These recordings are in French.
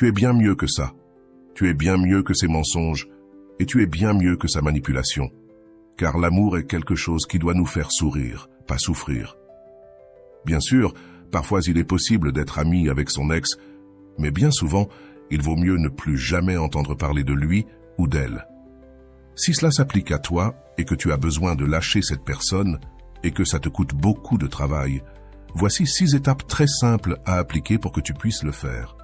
Tu es bien mieux que ça. Tu es bien mieux que ces mensonges et tu es bien mieux que sa manipulation. Car l'amour est quelque chose qui doit nous faire sourire, pas souffrir. Bien sûr, parfois il est possible d'être ami avec son ex, mais bien souvent, il vaut mieux ne plus jamais entendre parler de lui ou d'elle. Si cela s'applique à toi et que tu as besoin de lâcher cette personne et que ça te coûte beaucoup de travail, voici 6 étapes très simples à appliquer pour que tu puisses le faire.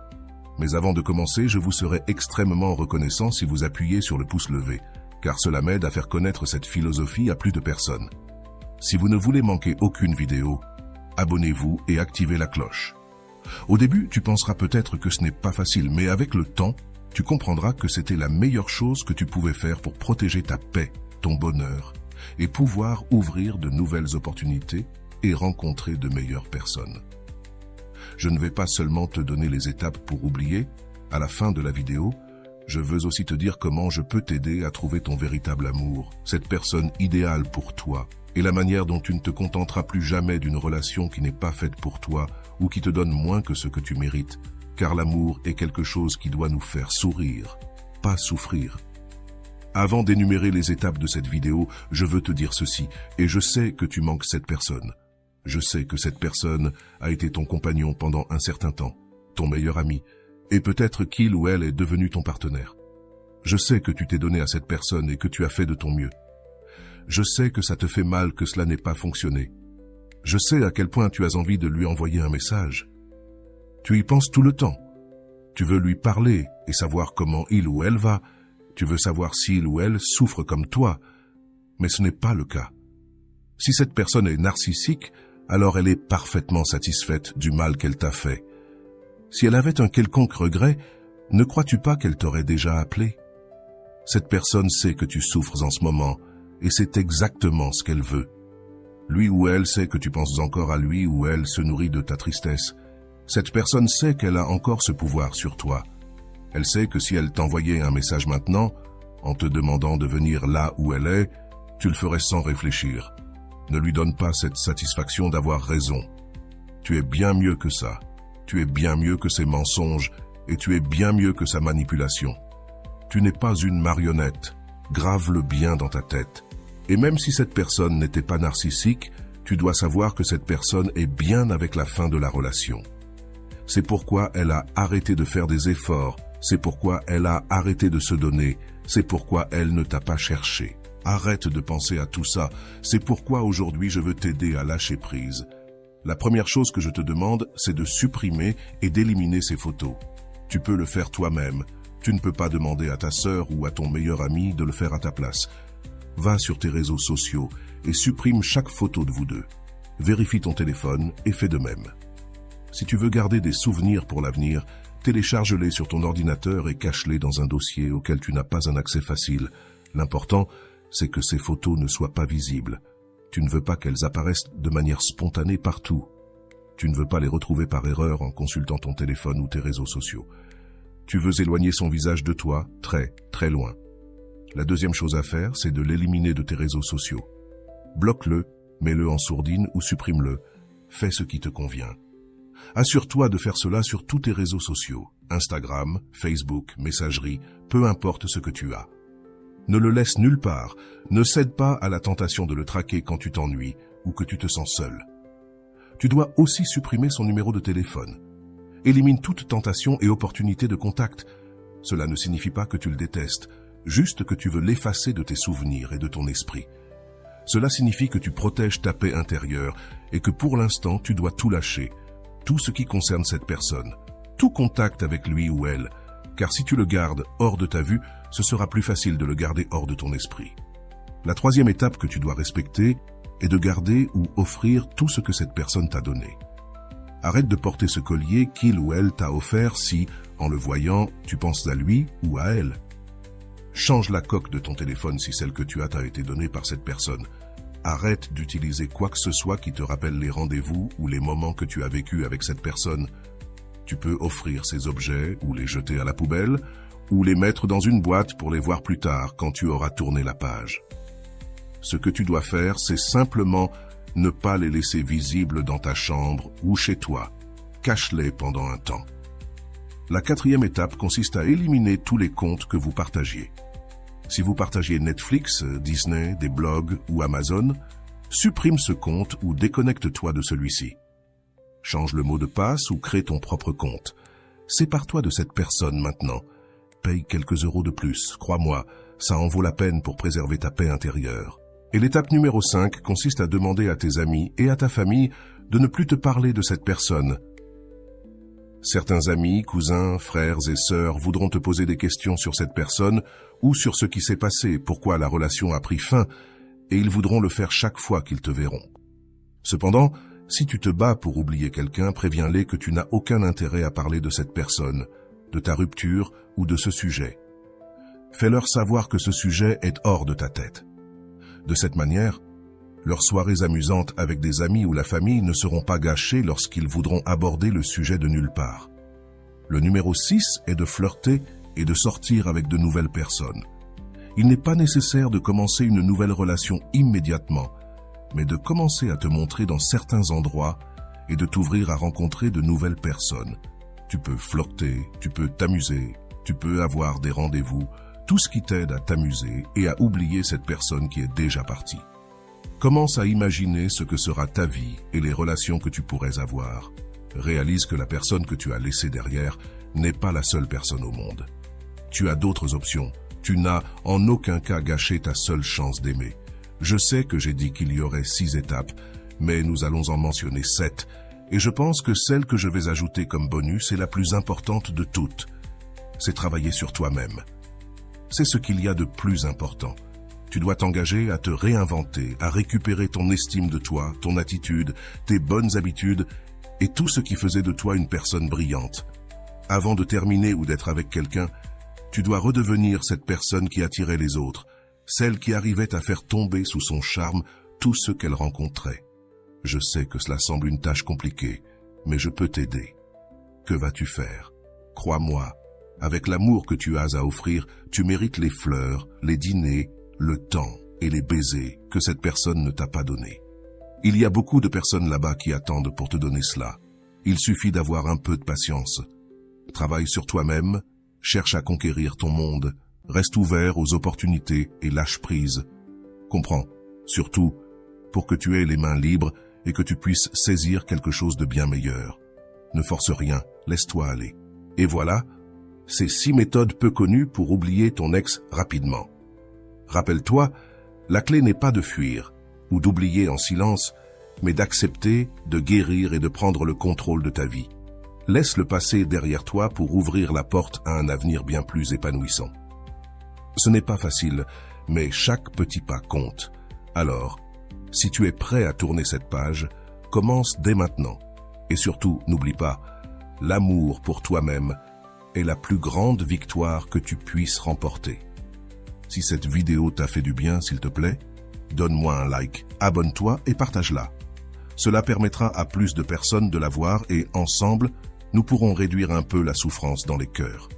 Mais avant de commencer, je vous serai extrêmement reconnaissant si vous appuyez sur le pouce levé, car cela m'aide à faire connaître cette philosophie à plus de personnes. Si vous ne voulez manquer aucune vidéo, abonnez-vous et activez la cloche. Au début, tu penseras peut-être que ce n'est pas facile, mais avec le temps, tu comprendras que c'était la meilleure chose que tu pouvais faire pour protéger ta paix, ton bonheur, et pouvoir ouvrir de nouvelles opportunités et rencontrer de meilleures personnes. Je ne vais pas seulement te donner les étapes pour oublier. À la fin de la vidéo, je veux aussi te dire comment je peux t'aider à trouver ton véritable amour, cette personne idéale pour toi, et la manière dont tu ne te contenteras plus jamais d'une relation qui n'est pas faite pour toi ou qui te donne moins que ce que tu mérites, car l'amour est quelque chose qui doit nous faire sourire, pas souffrir. Avant d'énumérer les étapes de cette vidéo, je veux te dire ceci, et je sais que tu manques cette personne. Je sais que cette personne a été ton compagnon pendant un certain temps, ton meilleur ami, et peut-être qu'il ou elle est devenu ton partenaire. Je sais que tu t'es donné à cette personne et que tu as fait de ton mieux. Je sais que ça te fait mal que cela n'ait pas fonctionné. Je sais à quel point tu as envie de lui envoyer un message. Tu y penses tout le temps. Tu veux lui parler et savoir comment il ou elle va. Tu veux savoir s'il ou elle souffre comme toi. Mais ce n'est pas le cas. Si cette personne est narcissique, alors elle est parfaitement satisfaite du mal qu'elle t'a fait. Si elle avait un quelconque regret, ne crois-tu pas qu'elle t'aurait déjà appelé? Cette personne sait que tu souffres en ce moment, et c'est exactement ce qu'elle veut. Lui ou elle sait que tu penses encore à lui ou elle se nourrit de ta tristesse. Cette personne sait qu'elle a encore ce pouvoir sur toi. Elle sait que si elle t'envoyait un message maintenant, en te demandant de venir là où elle est, tu le ferais sans réfléchir. Ne lui donne pas cette satisfaction d'avoir raison. Tu es bien mieux que ça. Tu es bien mieux que ses mensonges et tu es bien mieux que sa manipulation. Tu n'es pas une marionnette. Grave-le bien dans ta tête. Et même si cette personne n'était pas narcissique, tu dois savoir que cette personne est bien avec la fin de la relation. C'est pourquoi elle a arrêté de faire des efforts. C'est pourquoi elle a arrêté de se donner. C'est pourquoi elle ne t'a pas cherché. Arrête de penser à tout ça. C'est pourquoi aujourd'hui je veux t'aider à lâcher prise. La première chose que je te demande, c'est de supprimer et d'éliminer ces photos. Tu peux le faire toi-même. Tu ne peux pas demander à ta sœur ou à ton meilleur ami de le faire à ta place. Va sur tes réseaux sociaux et supprime chaque photo de vous deux. Vérifie ton téléphone et fais de même. Si tu veux garder des souvenirs pour l'avenir, télécharge-les sur ton ordinateur et cache-les dans un dossier auquel tu n'as pas un accès facile. L'important, c'est que ces photos ne soient pas visibles. Tu ne veux pas qu'elles apparaissent de manière spontanée partout. Tu ne veux pas les retrouver par erreur en consultant ton téléphone ou tes réseaux sociaux. Tu veux éloigner son visage de toi, très, très loin. La deuxième chose à faire, c'est de l'éliminer de tes réseaux sociaux. Bloque-le, mets-le en sourdine ou supprime-le. Fais ce qui te convient. Assure-toi de faire cela sur tous tes réseaux sociaux, Instagram, Facebook, messagerie, peu importe ce que tu as. Ne le laisse nulle part, ne cède pas à la tentation de le traquer quand tu t'ennuies ou que tu te sens seul. Tu dois aussi supprimer son numéro de téléphone. Élimine toute tentation et opportunité de contact. Cela ne signifie pas que tu le détestes, juste que tu veux l'effacer de tes souvenirs et de ton esprit. Cela signifie que tu protèges ta paix intérieure et que pour l'instant tu dois tout lâcher, tout ce qui concerne cette personne, tout contact avec lui ou elle, car si tu le gardes hors de ta vue, ce sera plus facile de le garder hors de ton esprit. La troisième étape que tu dois respecter est de garder ou offrir tout ce que cette personne t'a donné. Arrête de porter ce collier qu'il ou elle t'a offert si, en le voyant, tu penses à lui ou à elle. Change la coque de ton téléphone si celle que tu as t'a été donnée par cette personne. Arrête d'utiliser quoi que ce soit qui te rappelle les rendez-vous ou les moments que tu as vécus avec cette personne. Tu peux offrir ces objets ou les jeter à la poubelle ou les mettre dans une boîte pour les voir plus tard quand tu auras tourné la page. Ce que tu dois faire, c'est simplement ne pas les laisser visibles dans ta chambre ou chez toi. Cache-les pendant un temps. La quatrième étape consiste à éliminer tous les comptes que vous partagiez. Si vous partagiez Netflix, Disney, des blogs ou Amazon, supprime ce compte ou déconnecte-toi de celui-ci. Change le mot de passe ou crée ton propre compte. Sépare-toi de cette personne maintenant. Paye quelques euros de plus, crois-moi, ça en vaut la peine pour préserver ta paix intérieure. Et l'étape numéro 5 consiste à demander à tes amis et à ta famille de ne plus te parler de cette personne. Certains amis, cousins, frères et sœurs voudront te poser des questions sur cette personne ou sur ce qui s'est passé, pourquoi la relation a pris fin, et ils voudront le faire chaque fois qu'ils te verront. Cependant, si tu te bats pour oublier quelqu'un, préviens-les que tu n'as aucun intérêt à parler de cette personne, de ta rupture ou de ce sujet. Fais-leur savoir que ce sujet est hors de ta tête. De cette manière, leurs soirées amusantes avec des amis ou la famille ne seront pas gâchées lorsqu'ils voudront aborder le sujet de nulle part. Le numéro 6 est de flirter et de sortir avec de nouvelles personnes. Il n'est pas nécessaire de commencer une nouvelle relation immédiatement, mais de commencer à te montrer dans certains endroits et de t'ouvrir à rencontrer de nouvelles personnes. Tu peux flirter, tu peux t'amuser, tu peux avoir des rendez-vous, tout ce qui t'aide à t'amuser et à oublier cette personne qui est déjà partie. Commence à imaginer ce que sera ta vie et les relations que tu pourrais avoir. Réalise que la personne que tu as laissée derrière n'est pas la seule personne au monde. Tu as d'autres options. Tu n'as en aucun cas gâché ta seule chance d'aimer. Je sais que j'ai dit qu'il y aurait 6 étapes, mais nous allons en mentionner 7, et je pense que celle que je vais ajouter comme bonus est la plus importante de toutes. C'est travailler sur toi-même. C'est ce qu'il y a de plus important. Tu dois t'engager à te réinventer, à récupérer ton estime de toi, ton attitude, tes bonnes habitudes et tout ce qui faisait de toi une personne brillante. Avant de terminer ou d'être avec quelqu'un, tu dois redevenir cette personne qui attirait les autres, celle qui arrivait à faire tomber sous son charme tout ce qu'elle rencontrait. Je sais que cela semble une tâche compliquée, mais je peux t'aider. Que vas-tu faire? Crois-moi, avec l'amour que tu as à offrir, tu mérites les fleurs, les dîners, le temps et les baisers que cette personne ne t'a pas donnés. Il y a beaucoup de personnes là-bas qui attendent pour te donner cela. Il suffit d'avoir un peu de patience. Travaille sur toi-même, cherche à conquérir ton monde, reste ouvert aux opportunités et lâche prise. Comprends, surtout, pour que tu aies les mains libres et que tu puisses saisir quelque chose de bien meilleur. Ne force rien, laisse-toi aller. Et voilà, ces 6 méthodes peu connues pour oublier ton ex rapidement. Rappelle-toi, la clé n'est pas de fuir ou d'oublier en silence, mais d'accepter, de guérir et de prendre le contrôle de ta vie. Laisse le passé derrière toi pour ouvrir la porte à un avenir bien plus épanouissant. Ce n'est pas facile, mais chaque petit pas compte. Alors, si tu es prêt à tourner cette page, commence dès maintenant. Et surtout, n'oublie pas, l'amour pour toi-même est la plus grande victoire que tu puisses remporter. Si cette vidéo t'a fait du bien, s'il te plaît, donne-moi un like, abonne-toi et partage-la. Cela permettra à plus de personnes de la voir et ensemble, nous pourrons réduire un peu la souffrance dans les cœurs.